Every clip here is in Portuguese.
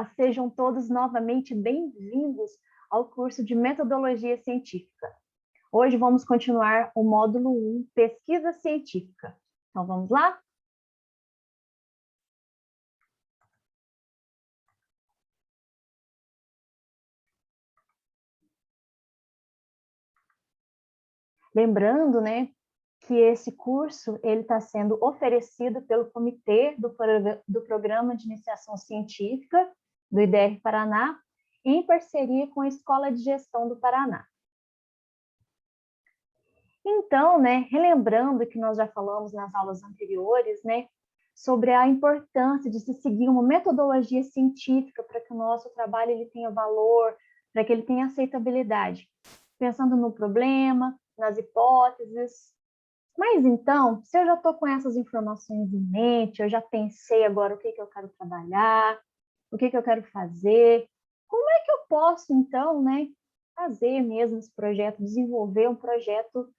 Olá, sejam todos novamente bem-vindos ao curso de Metodologia Científica. Hoje vamos continuar o módulo 1, Pesquisa Científica. Então, vamos lá? Lembrando, né, que esse curso está sendo oferecido pelo Comitê do Programa de Iniciação Científica do IDR Paraná, em parceria com a Escola de Gestão do Paraná. Então, né, relembrando que nós já falamos nas aulas anteriores, né, sobre a importância de se seguir uma metodologia científica para que o nosso trabalho ele tenha valor, para que ele tenha aceitabilidade, pensando no problema, nas hipóteses. Mas então, se eu já estou com essas informações em mente, eu já pensei agora o que eu quero trabalhar, o que eu quero fazer, como é que eu posso, então, né, fazer mesmo esse projeto, desenvolver um projeto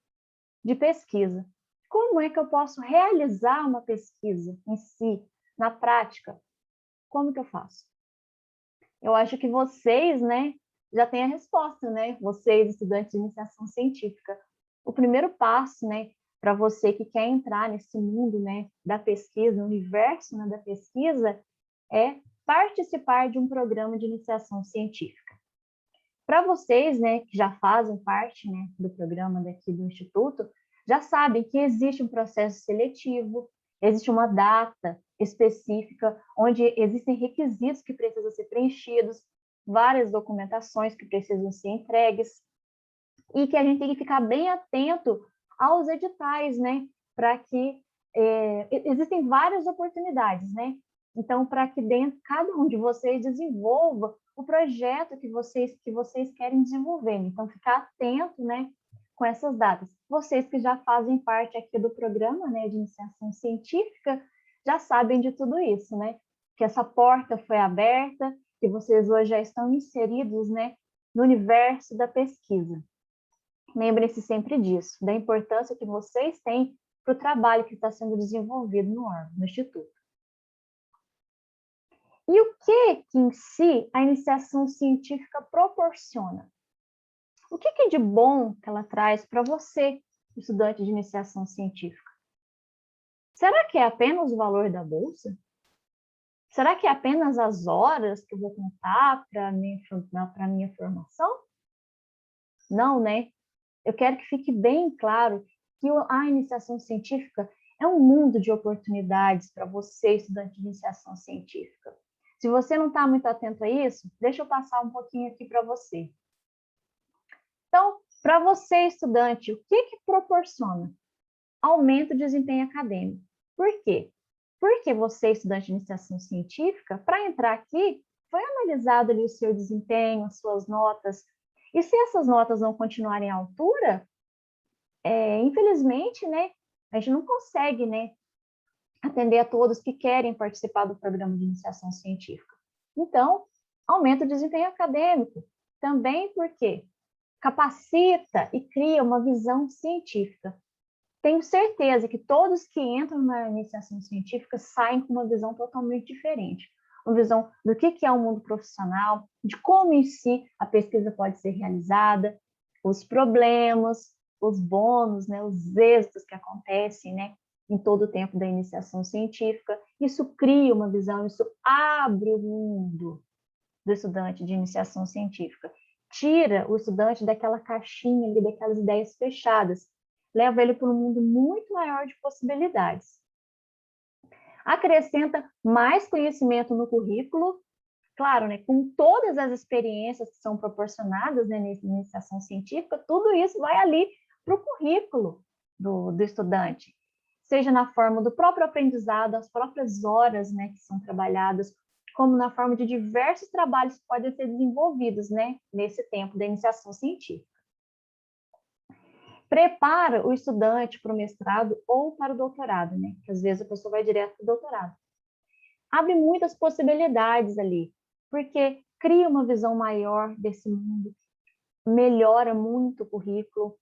de pesquisa? Como é que eu posso realizar uma pesquisa em si, na prática? Como que eu faço? Eu acho que vocês, né, já têm a resposta, né? Vocês, estudantes de iniciação científica. O primeiro passo, né, para você que quer entrar nesse mundo, né, da pesquisa, no universo, né, da pesquisa, é participar de um programa de iniciação científica. Para vocês, né, que já fazem parte, né, do programa daqui do Instituto, já sabem que existe um processo seletivo, existe uma data específica, onde existem requisitos que precisam ser preenchidos, várias documentações que precisam ser entregues, e que a gente tem que ficar bem atento aos editais, né, para que existem várias oportunidades, né? Então, para que dentro, cada um de vocês desenvolva o projeto que vocês querem desenvolver. Então, ficar atento, né, com essas datas. Vocês que já fazem parte aqui do programa, né, de iniciação científica, já sabem de tudo isso, né? Que essa porta foi aberta, que vocês hoje já estão inseridos, né, no universo da pesquisa. Lembrem-se sempre disso, da importância que vocês têm para o trabalho que está sendo desenvolvido no órgão, no Instituto. E o que em si a iniciação científica proporciona? O que de bom que ela traz para você, estudante de iniciação científica? Será que é apenas o valor da bolsa? Será que é apenas as horas que eu vou contar para a minha formação? Não, né? Eu quero que fique bem claro que a iniciação científica é um mundo de oportunidades para você, estudante de iniciação científica. Se você não está muito atento a isso, deixa eu passar um pouquinho aqui para você. Então, para você, estudante, o que proporciona? Aumento do desempenho acadêmico. Por quê? Porque você, estudante de iniciação científica, para entrar aqui, foi analisado ali o seu desempenho, as suas notas. E se essas notas não continuarem à altura, infelizmente, né, a gente não consegue, né, atender a todos que querem participar do programa de iniciação científica. Então, aumenta o desempenho acadêmico. Também porque capacita e cria uma visão científica. Tenho certeza que todos que entram na iniciação científica saem com uma visão totalmente diferente. Uma visão do que é o mundo profissional, de como em si a pesquisa pode ser realizada, os problemas, os bônus, né, os êxitos que acontecem, né, em todo o tempo da iniciação científica. Isso cria uma visão, isso abre o mundo do estudante de iniciação científica. Tira o estudante daquela caixinha ali, daquelas ideias fechadas, leva ele para um mundo muito maior de possibilidades. Acrescenta mais conhecimento no currículo, claro, né, com todas as experiências que são proporcionadas, né, na iniciação científica, tudo isso vai ali para o currículo do estudante, seja na forma do próprio aprendizado, as próprias horas, né, que são trabalhadas, como na forma de diversos trabalhos que podem ser desenvolvidos, né, nesse tempo da iniciação científica. Prepara o estudante para o mestrado ou para o doutorado, né? Que às vezes a pessoa vai direto para o doutorado. Abre muitas possibilidades ali, porque cria uma visão maior desse mundo, melhora muito o currículo,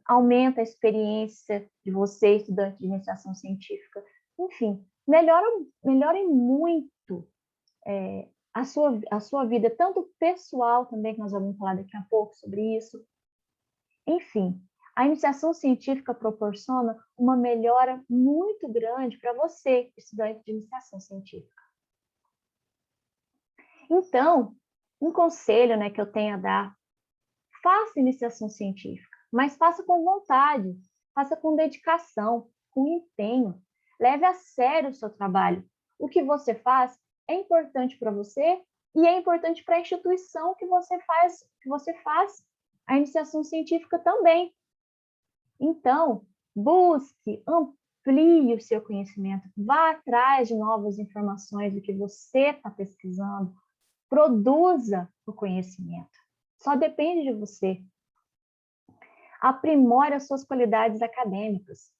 aumenta a experiência de você, estudante de iniciação científica, enfim, melhora muito a sua vida, tanto pessoal também, que nós vamos falar daqui a pouco sobre isso. Enfim, a iniciação científica proporciona uma melhora muito grande para você, estudante de iniciação científica. Então, um conselho, né, que eu tenho a dar: faça iniciação científica, mas faça com vontade, faça com dedicação, com empenho. Leve a sério o seu trabalho. O que você faz é importante para você e é importante para a instituição que você faz a iniciação científica também. Então, busque, amplie o seu conhecimento, vá atrás de novas informações do que você está pesquisando, produza o conhecimento. Só depende de você. Aprimore as suas qualidades acadêmicas.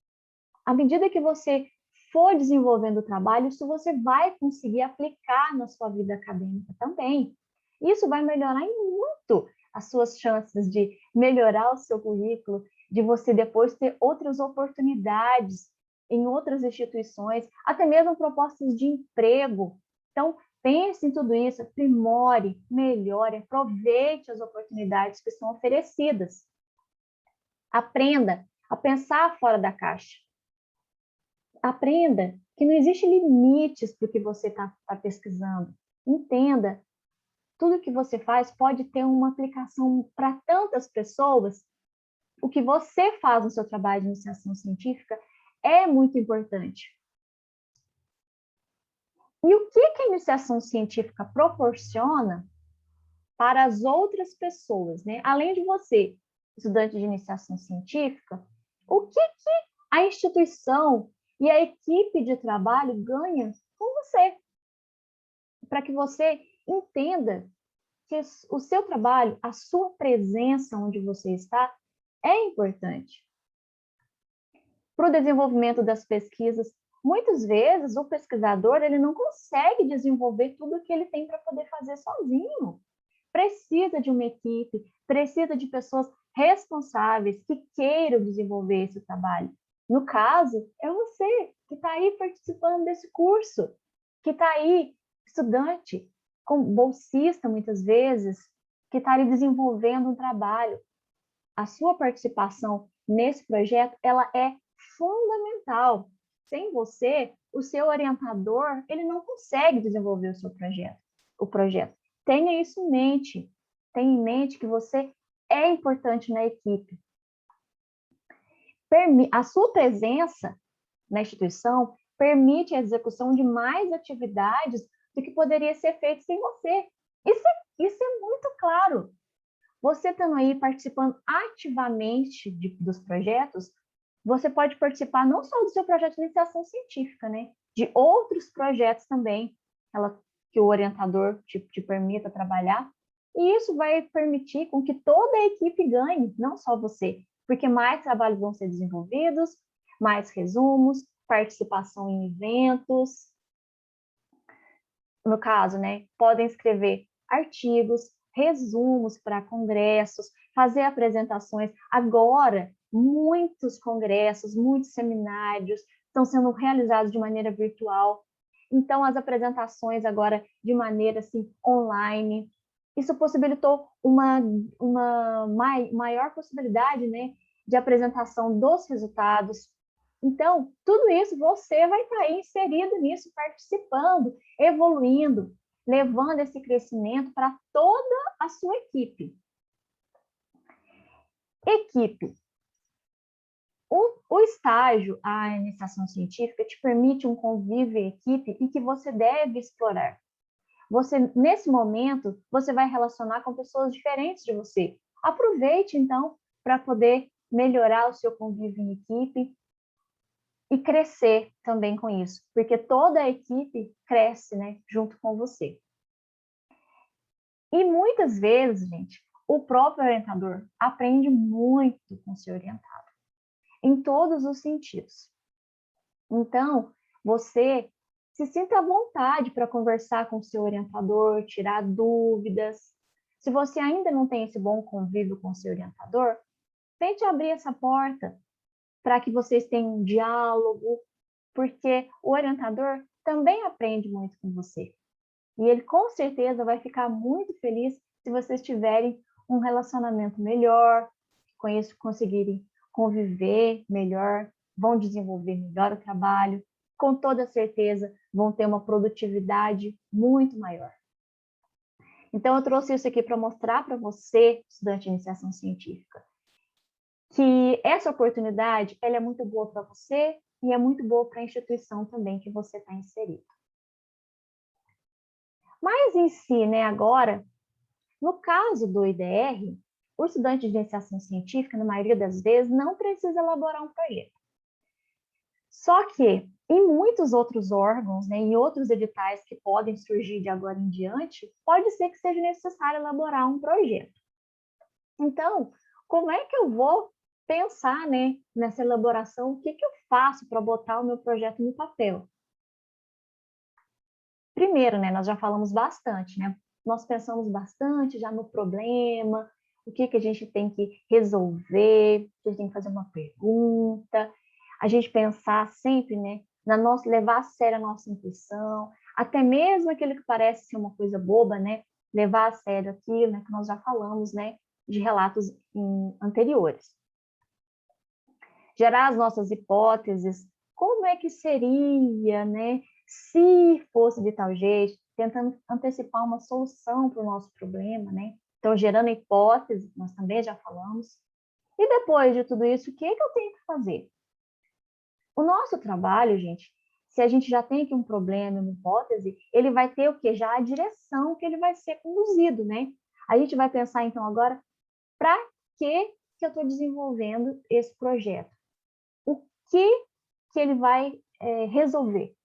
À medida que você for desenvolvendo o trabalho, isso você vai conseguir aplicar na sua vida acadêmica também. Isso vai melhorar muito as suas chances de melhorar o seu currículo, de você depois ter outras oportunidades em outras instituições, até mesmo propostas de emprego. Então, pense em tudo isso, aprimore, melhore, aproveite as oportunidades que são oferecidas. Aprenda a pensar fora da caixa. Aprenda que não existe limites para o que você está pesquisando. Entenda, tudo que você faz pode ter uma aplicação para tantas pessoas. O que você faz no seu trabalho de iniciação científica é muito importante. E o que a iniciação científica proporciona para as outras pessoas, né? Além de você, estudante de iniciação científica, o que a instituição e a equipe de trabalho ganha com você? Para que você entenda que o seu trabalho, a sua presença onde você está, é importante. Para o desenvolvimento das pesquisas, muitas vezes o pesquisador ele não consegue desenvolver tudo o que ele tem para poder fazer sozinho. Precisa de uma equipe, precisa de pessoas responsáveis que queiram desenvolver esse trabalho. No caso, é você que está aí participando desse curso, que está aí, estudante, com bolsista muitas vezes, que está ali desenvolvendo um trabalho. A sua participação nesse projeto, ela é fundamental. Sem você, o seu orientador, ele não consegue desenvolver o seu projeto. Tenha isso em mente. Tenha em mente que você é importante na equipe. A sua presença na instituição permite a execução de mais atividades do que poderia ser feito sem você. Isso é muito claro. Você estando aí participando ativamente dos projetos, você pode participar não só do seu projeto de iniciação científica, né? De outros projetos também, que o orientador te permita trabalhar. E isso vai permitir com que toda a equipe ganhe, não só você, porque mais trabalhos vão ser desenvolvidos, mais resumos, participação em eventos. No caso, né, podem escrever artigos, resumos para congressos, fazer apresentações. Agora, muitos congressos, muitos seminários estão sendo realizados de maneira virtual. Então, as apresentações agora de maneira assim, online. Isso possibilitou uma maior possibilidade, né, de apresentação dos resultados. Então, tudo isso você vai estar aí inserido nisso, participando, evoluindo, levando esse crescimento para toda a sua equipe. Equipe. O estágio, a iniciação científica, te permite um convívio em equipe e que você deve explorar. Nesse momento, você vai relacionar com pessoas diferentes de você. Aproveite, então, para poder melhorar o seu convívio em equipe e crescer também com isso, porque toda a equipe cresce, né, junto com você. E muitas vezes, gente, o próprio orientador aprende muito com o seu orientado, em todos os sentidos. Então, você se sinta à vontade para conversar com o seu orientador, tirar dúvidas. Se você ainda não tem esse bom convívio com o seu orientador, tente abrir essa porta para que vocês tenham um diálogo, porque o orientador também aprende muito com você. E ele com certeza vai ficar muito feliz se vocês tiverem um relacionamento melhor, com isso conseguirem conviver melhor, vão desenvolver melhor o trabalho, com toda certeza vão ter uma produtividade muito maior. Então, eu trouxe isso aqui para mostrar para você, estudante de iniciação científica, que essa oportunidade ela é muito boa para você e é muito boa para a instituição também que você está inserido. Mas em si, né, agora, no caso do IDR, o estudante de iniciação científica, na maioria das vezes, não precisa elaborar um projeto. Só que, em muitos outros órgãos, né, em outros editais que podem surgir de agora em diante, pode ser que seja necessário elaborar um projeto. Então, como é que eu vou pensar, né, nessa elaboração? O que eu faço para botar o meu projeto no papel? Primeiro, né, nós já falamos bastante, né? Nós pensamos bastante já no problema, o que a gente tem que resolver, a gente tem que fazer uma pergunta, a gente pensar sempre, né, levar a sério a nossa intuição, até mesmo aquilo que parece ser uma coisa boba, né, levar a sério aquilo, né, que nós já falamos, né, de relatos anteriores. Gerar as nossas hipóteses, como é que seria, né, se fosse de tal jeito, tentando antecipar uma solução para o nosso problema, né? Então, gerando hipóteses, nós também já falamos. E depois de tudo isso, o que eu tenho que fazer? O nosso trabalho, gente, se a gente já tem aqui um problema, uma hipótese, ele vai ter o quê? Já a direção que ele vai ser conduzido, né? A gente vai pensar, então, agora, para que eu estou desenvolvendo esse projeto? O que ele vai resolver?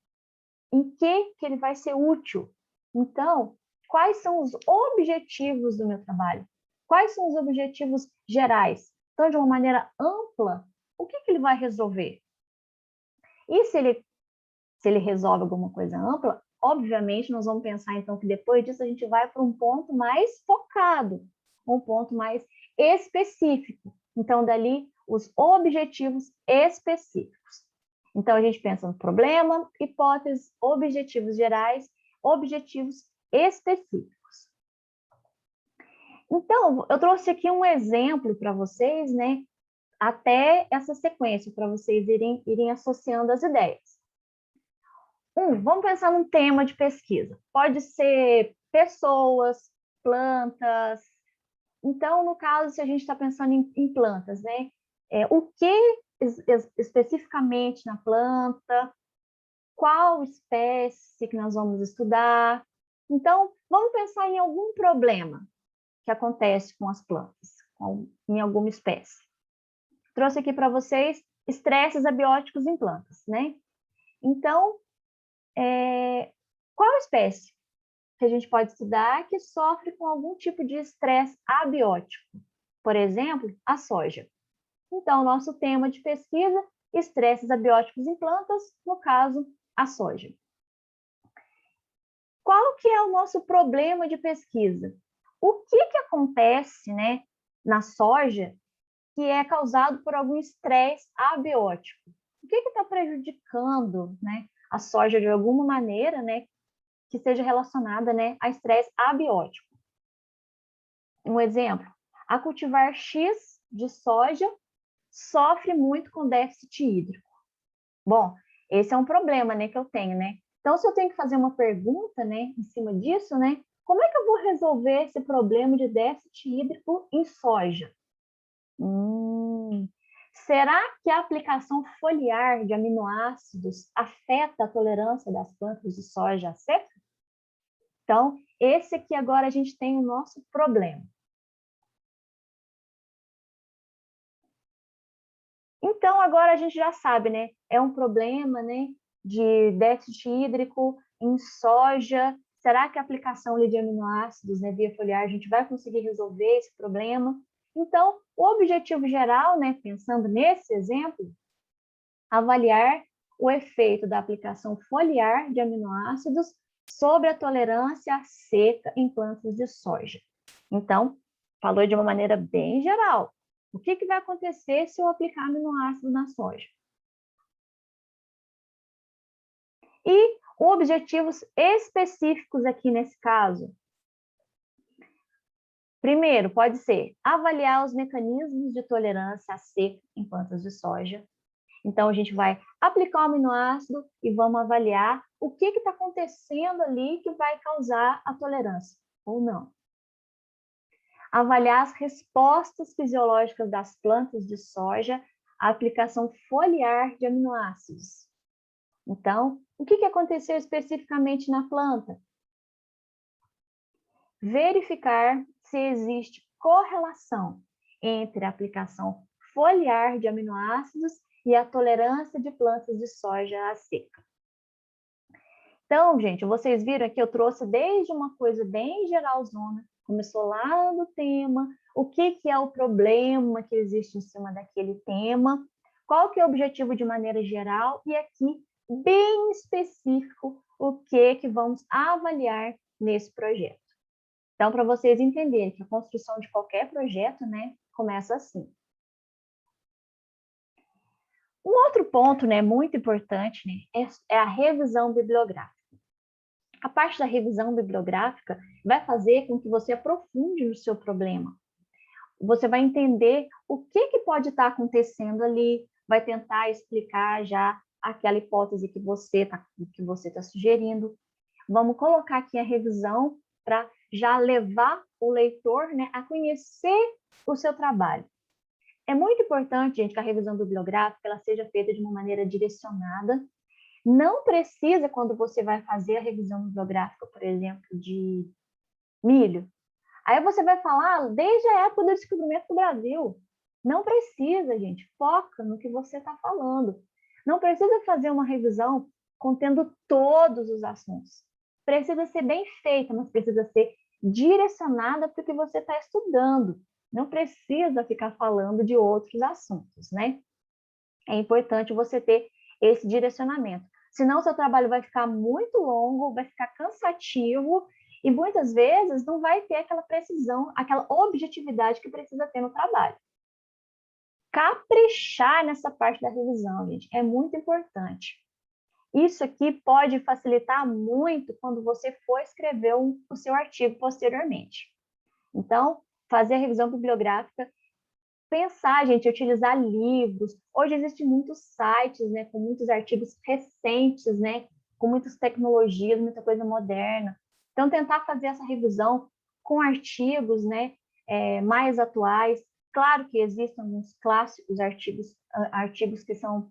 Em que ele vai ser útil? Então, quais são os objetivos do meu trabalho? Quais são os objetivos gerais? Então, de uma maneira ampla, o que ele vai resolver? E se ele resolve alguma coisa ampla, obviamente nós vamos pensar então que depois disso a gente vai para um ponto mais focado, um ponto mais específico. Então, dali, os objetivos específicos. Então, a gente pensa no problema, hipóteses, objetivos gerais, objetivos específicos. Então, eu trouxe aqui um exemplo para vocês, né? Até essa sequência, para vocês irem associando as ideias. Vamos pensar num tema de pesquisa. Pode ser pessoas, plantas. Então, no caso, se a gente está pensando em plantas, né? O que especificamente na planta, qual espécie que nós vamos estudar. Então, vamos pensar em algum problema que acontece com as plantas, em alguma espécie. Trouxe aqui para vocês estresses abióticos em plantas, né? Então, qual espécie que a gente pode estudar que sofre com algum tipo de estresse abiótico? Por exemplo, a soja. Então, nosso tema de pesquisa, estresses abióticos em plantas, no caso, a soja. Qual que é o nosso problema de pesquisa? O que acontece, né, na soja que é causado por algum estresse abiótico? O que está prejudicando, né, a soja de alguma maneira, né, que seja relacionada, né, a estresse abiótico? Um exemplo, a cultivar X de soja sofre muito com déficit hídrico. Bom, esse é um problema, né, que eu tenho, né? Então, se eu tenho que fazer uma pergunta, né, em cima disso, né, como é que eu vou resolver esse problema de déficit hídrico em soja? Será que a aplicação foliar de aminoácidos afeta a tolerância das plantas de soja à seca? Então, esse aqui agora a gente tem o nosso problema. Então, agora a gente já sabe, né? É um problema, né, de déficit hídrico em soja. Será que a aplicação de aminoácidos, né, via foliar, a gente vai conseguir resolver esse problema? Então, o objetivo geral, né, pensando nesse exemplo, avaliar o efeito da aplicação foliar de aminoácidos sobre a tolerância à seca em plantas de soja. Então, falou de uma maneira bem geral. O que vai acontecer se eu aplicar aminoácido na soja? E Objetivos específicos aqui nesse caso. Primeiro, pode ser avaliar os mecanismos de tolerância à seca em plantas de soja. Então, a gente vai aplicar o aminoácido e vamos avaliar o que está acontecendo ali que vai causar a tolerância, ou não. Avaliar as respostas fisiológicas das plantas de soja à aplicação foliar de aminoácidos. Então, o que aconteceu especificamente na planta? Verificar se existe correlação entre a aplicação foliar de aminoácidos e a tolerância de plantas de soja à seca. Então, gente, vocês viram que eu trouxe desde uma coisa bem geralzona, começou lá no tema, o que é o problema que existe em cima daquele tema, qual que é o objetivo de maneira geral, e aqui, bem específico, o que vamos avaliar nesse projeto. Então, para vocês entenderem que a construção de qualquer projeto, né, começa assim. Um outro ponto, né, muito importante, né, é a revisão bibliográfica. A parte da revisão bibliográfica vai fazer com que você aprofunde no seu problema. Você vai entender o que pode estar acontecendo ali, vai tentar explicar já aquela hipótese que você está sugerindo. Vamos colocar aqui a revisão para já levar o leitor, né, a conhecer o seu trabalho. É muito importante, gente, que a revisão bibliográfica ela seja feita de uma maneira direcionada. Não precisa, quando você vai fazer a revisão bibliográfica, por exemplo, de milho, aí você vai falar desde a época do descobrimento do Brasil. Não precisa, gente. Foca no que você está falando. Não precisa fazer uma revisão contendo todos os assuntos. Precisa ser bem feita, mas precisa ser direcionada para o que você está estudando. Não precisa ficar falando de outros assuntos, né? É importante você ter esse direcionamento. Senão, seu trabalho vai ficar muito longo, vai ficar cansativo e muitas vezes não vai ter aquela precisão, aquela objetividade que precisa ter no trabalho. Caprichar nessa parte da revisão, gente, é muito importante. Isso aqui pode facilitar muito quando você for escrever o seu artigo posteriormente. Então, fazer a revisão bibliográfica, pensar, gente, utilizar livros. Hoje existem muitos sites, né, com muitos artigos recentes, né, com muitas tecnologias, muita coisa moderna. Então, tentar fazer essa revisão com artigos, né, mais atuais. Claro que existem alguns clássicos artigos que são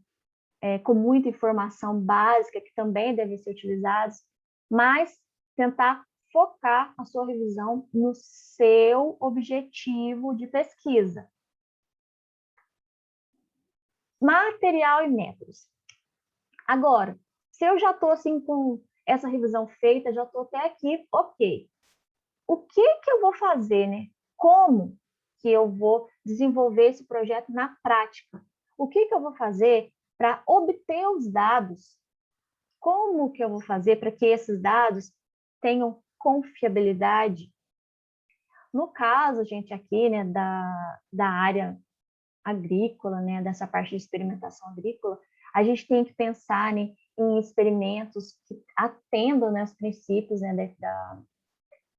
com muita informação básica, que também devem ser utilizados, mas tentar focar a sua revisão no seu objetivo de pesquisa. Material e métodos. Agora, se eu já estou assim com essa revisão feita, já estou até aqui, ok. O que eu vou fazer, né? Como que eu vou desenvolver esse projeto na prática? O que eu vou fazer para obter os dados? Como que eu vou fazer para que esses dados tenham confiabilidade? No caso, gente, aqui, né, da área agrícola, né, dessa parte de experimentação agrícola, a gente tem que pensar, né, em experimentos que atendam, né, os princípios, né,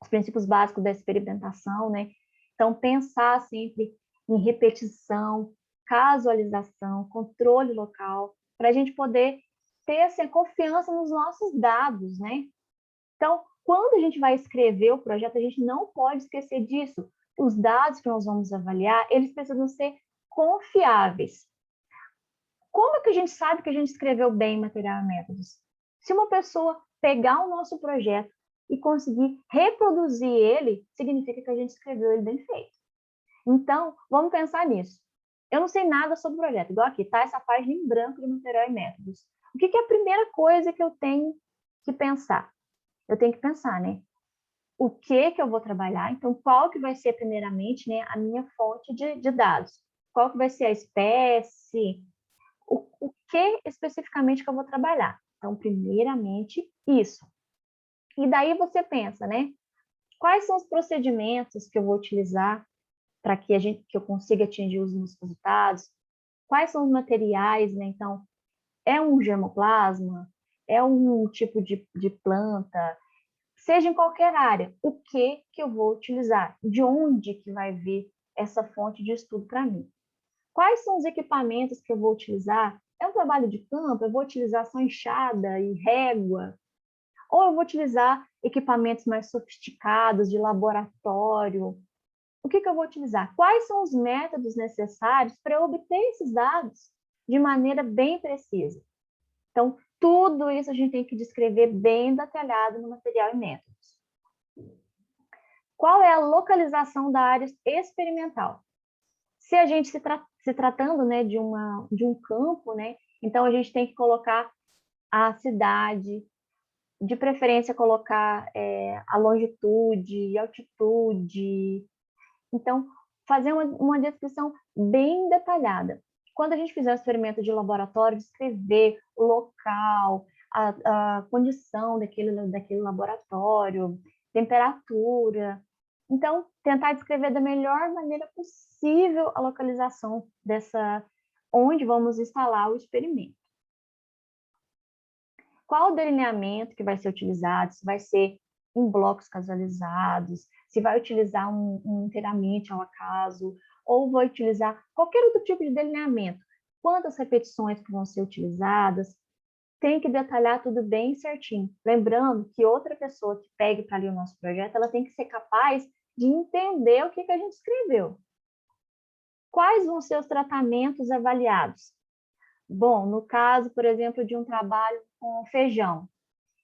os princípios básicos da experimentação, né? Então, pensar sempre em repetição, casualização, controle local, para a gente poder ter assim, confiança nos nossos dados, né? Então, quando a gente vai escrever o projeto, a gente não pode esquecer disso. Os dados que nós vamos avaliar, eles precisam ser confiáveis. Como é que a gente sabe que a gente escreveu bem material e métodos? Se uma pessoa pegar o nosso projeto e conseguir reproduzir ele, significa que a gente escreveu ele bem feito. Então, vamos pensar nisso. Eu não sei nada sobre o projeto, igual aqui, tá essa página em branco de material e métodos. O que é a primeira coisa que eu tenho que pensar? Eu tenho que pensar, né? O que eu vou trabalhar? Então, qual que vai ser, primeiramente, né, a minha fonte de dados? Qual que vai ser a espécie? O que especificamente que eu vou trabalhar? Então, primeiramente, isso. E daí você pensa, né? Quais são os procedimentos que eu vou utilizar para que eu consiga atingir os meus resultados? Quais são os materiais, né? Então, é um germoplasma? é um tipo de planta, seja em qualquer área, o que eu vou utilizar? De onde que vai vir essa fonte de estudo para mim? Quais são os equipamentos que eu vou utilizar? É um trabalho de campo? Eu vou utilizar só enxada e régua? Ou eu vou utilizar equipamentos mais sofisticados de laboratório? O que eu vou utilizar? Quais são os métodos necessários para eu obter esses dados de maneira bem precisa? Então, tudo isso a gente tem que descrever bem detalhado no material e métodos. Qual é a localização da área experimental? Se a gente se tratando, né, de um campo, né, então a gente tem que colocar a cidade, de preferência colocar a longitude, altitude. Então, fazer uma descrição bem detalhada. Quando a gente fizer o experimento de laboratório, descrever o local, a condição daquele laboratório, temperatura. Então, tentar descrever da melhor maneira possível a localização onde vamos instalar o experimento. Qual o delineamento que vai ser utilizado? Se vai ser em blocos casualizados, se vai utilizar inteiramente ao acaso, ou vai utilizar qualquer outro tipo de delineamento. Quantas repetições que vão ser utilizadas, tem que detalhar tudo bem certinho. Lembrando que outra pessoa que pegue para ler o nosso projeto, ela tem que ser capaz de entender o que a gente escreveu. Quais vão ser os tratamentos avaliados? Bom, no caso, por exemplo, de um trabalho com feijão,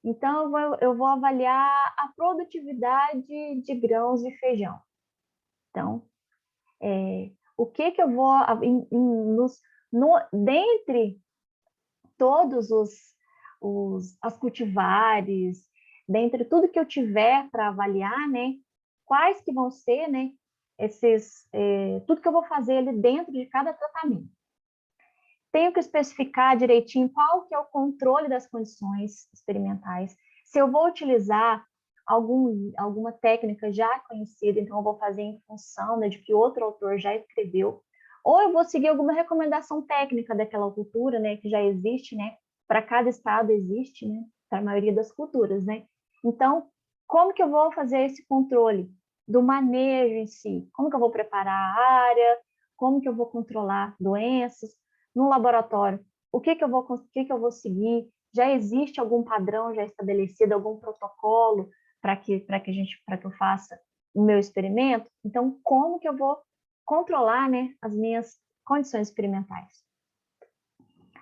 então eu vou avaliar a produtividade de grãos de feijão. Então, o que eu vou, dentre todos as cultivares, dentre tudo que eu tiver para avaliar, né, quais que vão ser, né, tudo que eu vou fazer ali dentro de cada tratamento. Tenho que especificar direitinho qual que é o controle das condições experimentais. Se eu vou utilizar alguma técnica já conhecida, então eu vou fazer em função, né, de que outro autor já escreveu, ou eu vou seguir alguma recomendação técnica daquela cultura, né, que já existe, né, para cada estado existe, né, para a maioria das culturas, né. Então, como que eu vou fazer esse controle do manejo em si? Como que eu vou preparar a área? Como que eu vou controlar doenças? No laboratório, o que eu vou seguir? Já existe algum padrão já estabelecido, algum protocolo para que eu faça o meu experimento? Então, como que eu vou controlar, né, as minhas condições experimentais?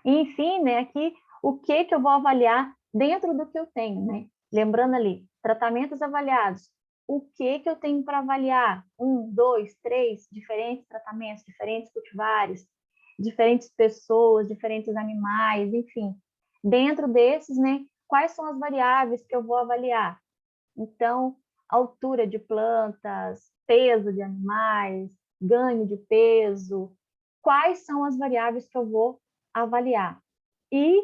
E, enfim, né, aqui, o que eu vou avaliar dentro do que eu tenho, né? Lembrando ali, tratamentos avaliados. O que eu tenho para avaliar? 1, 2, 3 diferentes tratamentos, diferentes cultivares, diferentes pessoas, diferentes animais, enfim. Dentro desses, né, quais são as variáveis que eu vou avaliar? Então, altura de plantas, peso de animais, ganho de peso, quais são as variáveis que eu vou avaliar? E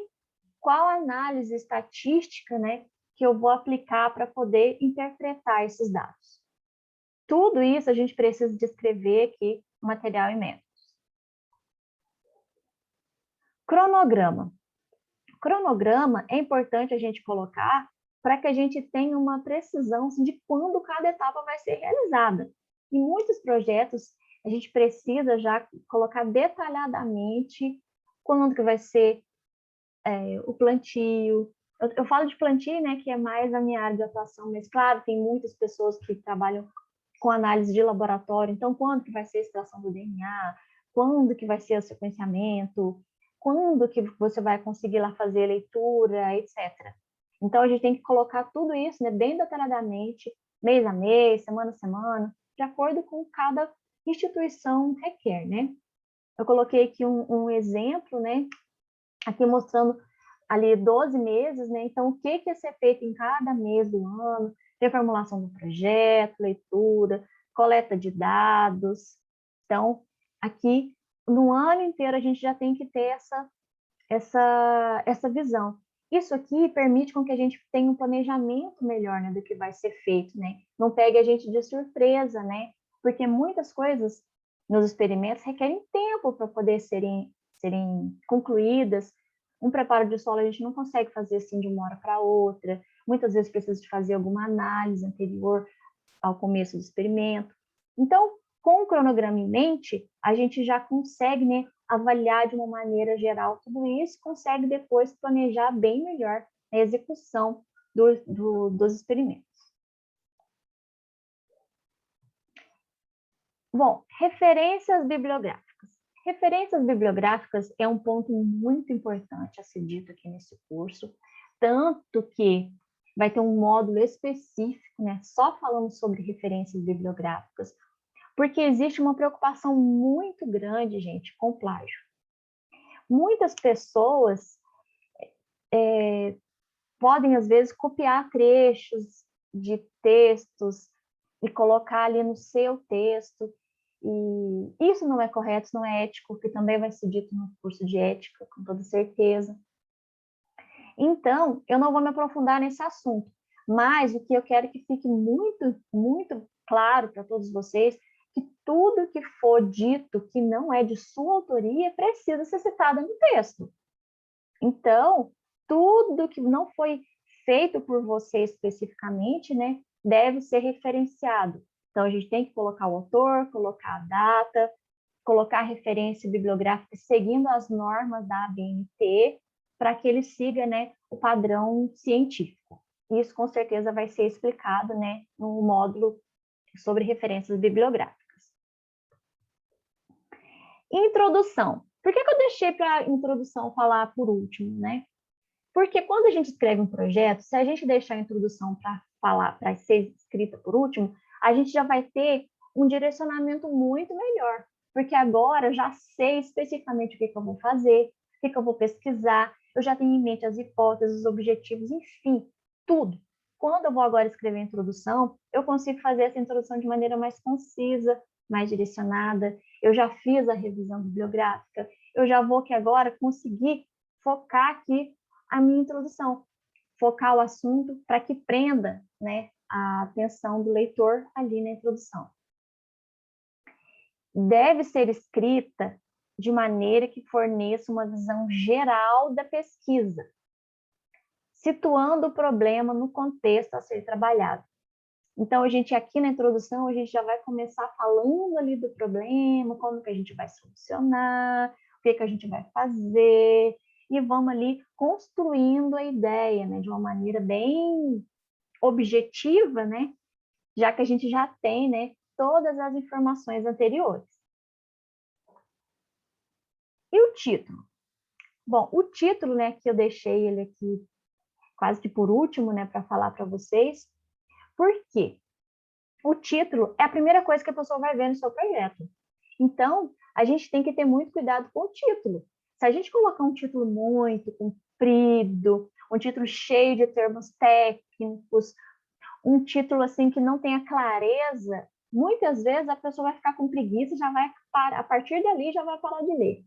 qual análise estatística, né, que eu vou aplicar para poder interpretar esses dados? Tudo isso a gente precisa descrever aqui no material e métodos. Cronograma. Cronograma é importante a gente colocar para que a gente tenha uma precisão de quando cada etapa vai ser realizada. Em muitos projetos, a gente precisa já colocar detalhadamente quando que vai ser o plantio. Eu falo de plantio, né, que é mais a minha área de atuação, mas, claro, tem muitas pessoas que trabalham com análise de laboratório, então, quando que vai ser a extração do DNA, quando que vai ser o sequenciamento, quando que você vai conseguir lá fazer a leitura, etc. Então, a gente tem que colocar tudo isso, né, bem detalhadamente, mês a mês, semana a semana, de acordo com cada instituição requer, né? Eu coloquei aqui um exemplo, né, aqui mostrando ali 12 meses, né? Então, o que ia ser feito em cada mês do ano, reformulação do projeto, leitura, coleta de dados. Então, aqui, no ano inteiro, a gente já tem que ter essa visão. Isso aqui permite com que a gente tenha um planejamento melhor, né, do que vai ser feito, né? Não pegue a gente de surpresa, né? Porque muitas coisas nos experimentos requerem tempo para poder serem concluídas, Um preparo de solo a gente não consegue fazer assim de uma hora para outra. Muitas vezes precisa de fazer alguma análise anterior ao começo do experimento. Então, com o cronograma em mente, a gente já consegue, né, avaliar de uma maneira geral tudo isso, consegue depois planejar bem melhor a execução dos experimentos. Bom, referências bibliográficas. Referências bibliográficas é um ponto muito importante a ser dito aqui nesse curso, tanto que vai ter um módulo específico, né, só falando sobre referências bibliográficas, porque existe uma preocupação muito grande, gente, com plágio. Muitas pessoas podem, às vezes, copiar trechos de textos e colocar ali no seu texto, e isso não é correto, isso não é ético, que também vai ser dito no curso de ética, com toda certeza. Então, eu não vou me aprofundar nesse assunto, mas o que eu quero que fique muito, muito claro para todos vocês, que tudo que for dito que não é de sua autoria precisa ser citado no texto. Então, tudo que não foi feito por você especificamente, né, deve ser referenciado. Então, a gente tem que colocar o autor, colocar a data, colocar a referência bibliográfica seguindo as normas da ABNT, para que ele siga, né, o padrão científico. Isso, com certeza, vai ser explicado, né, no módulo sobre referências bibliográficas. Introdução. Por que eu deixei para a introdução falar por último, né? Porque quando a gente escreve um projeto, se a gente deixar a introdução para falar, para ser escrita por último, a gente já vai ter um direcionamento muito melhor, porque agora eu já sei especificamente o que eu vou fazer, o que eu vou pesquisar, eu já tenho em mente as hipóteses, os objetivos, enfim, tudo. Quando eu vou agora escrever a introdução, eu consigo fazer essa introdução de maneira mais concisa, mais direcionada, eu já fiz a revisão bibliográfica, eu já vou que agora conseguir focar aqui a minha introdução, focar o assunto para que prenda, né, a atenção do leitor ali na introdução. Deve ser escrita de maneira que forneça uma visão geral da pesquisa, situando o problema no contexto a ser trabalhado. Então, a gente aqui na introdução, a gente já vai começar falando ali do problema, como que a gente vai solucionar, o que a gente vai fazer, e vamos ali construindo a ideia, né, de uma maneira bem objetiva, né, já que a gente já tem, né, todas as informações anteriores. E o título? Bom, o título, né, que eu deixei ele aqui quase que por último, né, para falar para vocês. Por quê? O título é a primeira coisa que a pessoa vai ver no seu projeto. Então, a gente tem que ter muito cuidado com o título. Se a gente colocar um título muito comprido, um título cheio de termos técnicos, um título assim que não tenha clareza, muitas vezes a pessoa vai ficar com preguiça e já vai a partir dali já vai parar de ler.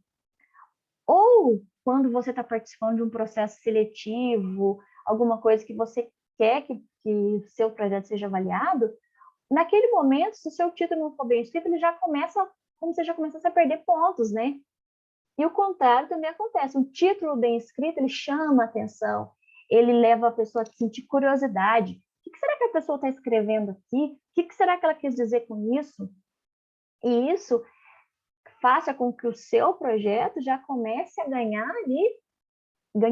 Ou quando você está participando de um processo seletivo, alguma coisa que você quer que seu projeto seja avaliado, naquele momento, se o seu título não for bem escrito, ele já começa, como você já começasse a perder pontos, né? E o contrário também acontece. Um título bem escrito, ele chama a atenção, ele leva a pessoa a sentir curiosidade. O que será que a pessoa está escrevendo aqui? O que será que ela quis dizer com isso? E isso faça com que o seu projeto já comece a ganhar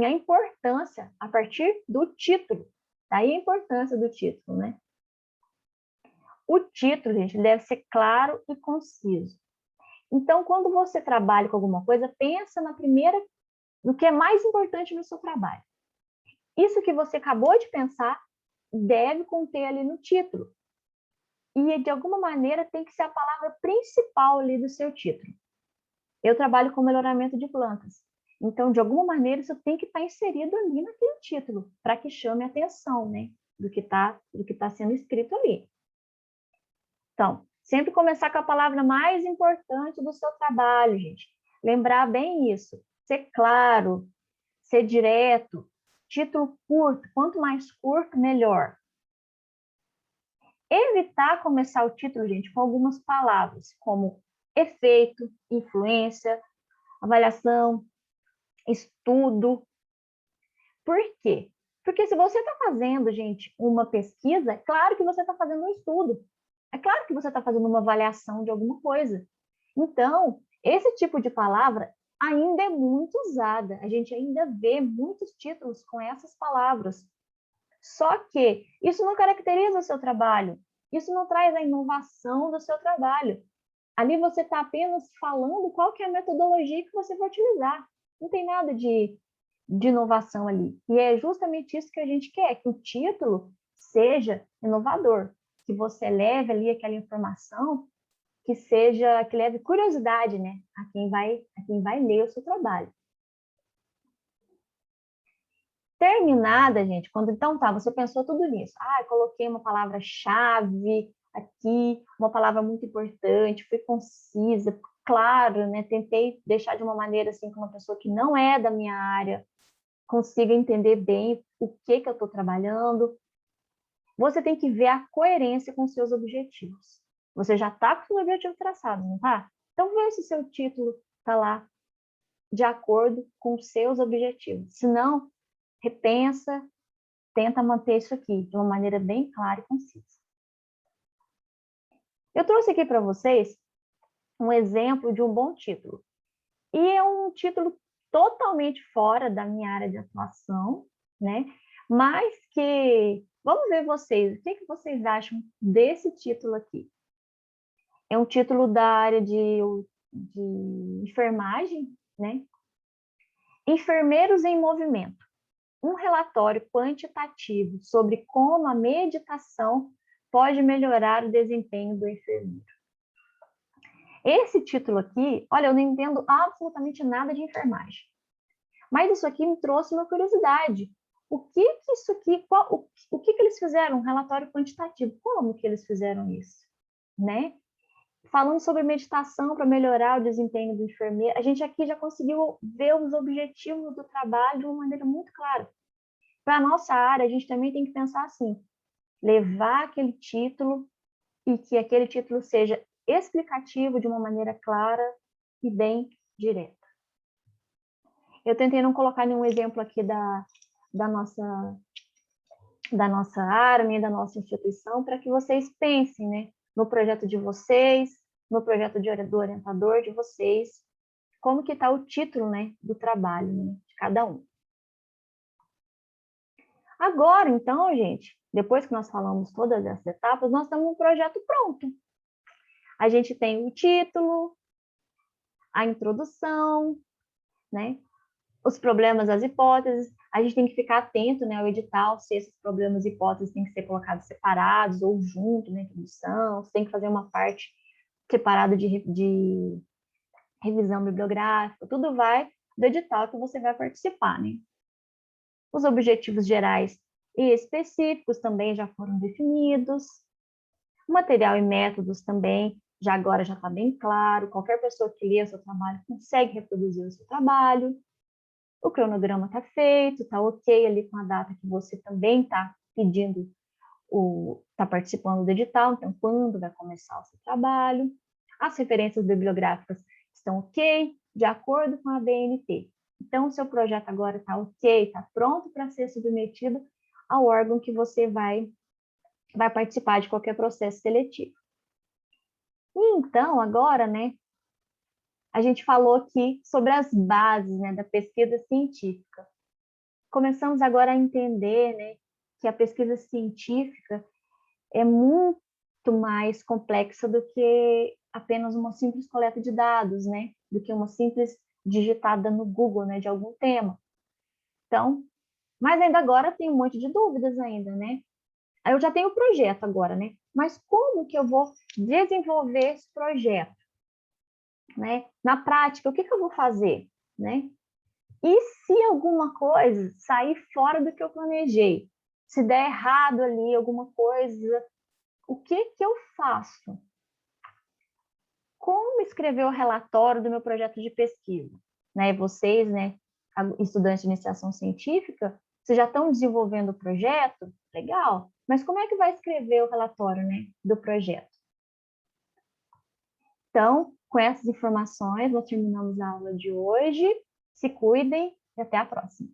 importância a partir do título. Daí a importância do título, né? O título, gente, deve ser claro e conciso. Então, quando você trabalha com alguma coisa, pensa no que é mais importante no seu trabalho. Isso que você acabou de pensar deve conter ali no título. E, de alguma maneira, tem que ser a palavra principal ali do seu título. Eu trabalho com melhoramento de plantas. Então, de alguma maneira, isso tem que estar inserido ali naquele título, para que chame a atenção, né, do que tá sendo escrito ali. Então, sempre começar com a palavra mais importante do seu trabalho, gente. Lembrar bem isso. Ser claro, ser direto. Título curto. Quanto mais curto, melhor. Evitar começar o título, gente, com algumas palavras, como efeito, influência, avaliação, estudo, Por quê? Porque se você está fazendo, gente, uma pesquisa, é claro que você está fazendo um estudo. É claro que você está fazendo uma avaliação de alguma coisa. Então, esse tipo de palavra ainda é muito usada. A gente ainda vê muitos títulos com essas palavras. Só que isso não caracteriza o seu trabalho. Isso não traz a inovação do seu trabalho. Ali você está apenas falando qual que é a metodologia que você vai utilizar. Não tem nada de inovação ali. E é justamente isso que a gente quer, que o título seja inovador, que você leve ali aquela informação que leve curiosidade, né, a quem vai ler o seu trabalho. Terminada, gente, quando então tá, você pensou tudo nisso. Ah, coloquei uma palavra-chave aqui, uma palavra muito importante, fui concisa, claro, né? Tentei deixar de uma maneira assim que uma pessoa que não é da minha área consiga entender bem o que eu estou trabalhando. Você tem que ver a coerência com os seus objetivos. Você já está com o seu objetivo traçado, não tá? Então, vê se o seu título está lá de acordo com os seus objetivos. Se não, repensa, tenta manter isso aqui de uma maneira bem clara e concisa. Eu trouxe aqui para vocês um exemplo de um bom título. E é um título totalmente fora da minha área de atuação, né? Mas que, vamos ver vocês, o que vocês acham desse título aqui? É um título da área de enfermagem, né? Enfermeiros em Movimento. Um relatório quantitativo sobre como a meditação pode melhorar o desempenho do enfermeiro. Esse título aqui, olha, eu não entendo absolutamente nada de enfermagem. Mas isso aqui me trouxe uma curiosidade. O que isso aqui, o que eles fizeram? Um relatório quantitativo. Como que eles fizeram isso? Né? Falando sobre meditação para melhorar o desempenho do enfermeiro, a gente aqui já conseguiu ver os objetivos do trabalho de uma maneira muito clara. Para a nossa área, a gente também tem que pensar assim, levar aquele título e que aquele título seja explicativo de uma maneira clara e bem direta. Eu tentei não colocar nenhum exemplo aqui da nossa área, nem da nossa instituição, para que vocês pensem, né, no projeto de vocês, no projeto do orientador de vocês, como que está o título, né, do trabalho, né, de cada um. Agora, então, gente, depois que nós falamos todas essas etapas, nós temos um projeto pronto. A gente tem o título, a introdução, né, os problemas, as hipóteses, a gente tem que ficar atento, né, ao edital, se esses problemas e hipóteses têm que ser colocados separados ou junto na introdução, se tem que fazer uma parte separada de revisão bibliográfica, tudo vai do edital que você vai participar, né? Os objetivos gerais e específicos também já foram definidos, o material e métodos também, agora já está bem claro, qualquer pessoa que lê o seu trabalho consegue reproduzir o seu trabalho, o cronograma está feito, está ok ali com a data que você também está pedindo, está participando do edital, então quando vai começar o seu trabalho. As referências bibliográficas estão ok, de acordo com a BNT. Então, o seu projeto agora está ok, está pronto para ser submetido ao órgão que você vai participar de qualquer processo seletivo. E então, agora, né, a gente falou aqui sobre as bases, né, da pesquisa científica. Começamos agora a entender, né, que a pesquisa científica é muito mais complexa do que apenas uma simples coleta de dados, né, do que uma simples digitada no Google, né, de algum tema. Então, mas ainda agora tem um monte de dúvidas ainda, né? Aí eu já tenho o projeto agora, né? Mas como que eu vou desenvolver esse projeto, né? Na prática, o que eu vou fazer, né? E se alguma coisa sair fora do que eu planejei? Se der errado ali alguma coisa, o que eu faço? Como escrever o relatório do meu projeto de pesquisa? Né? Vocês, né, estudantes de iniciação científica, vocês já estão desenvolvendo o projeto? Legal. Mas como é que vai escrever o relatório, né, do projeto? Então, com essas informações, nós terminamos a aula de hoje. Se cuidem e até a próxima.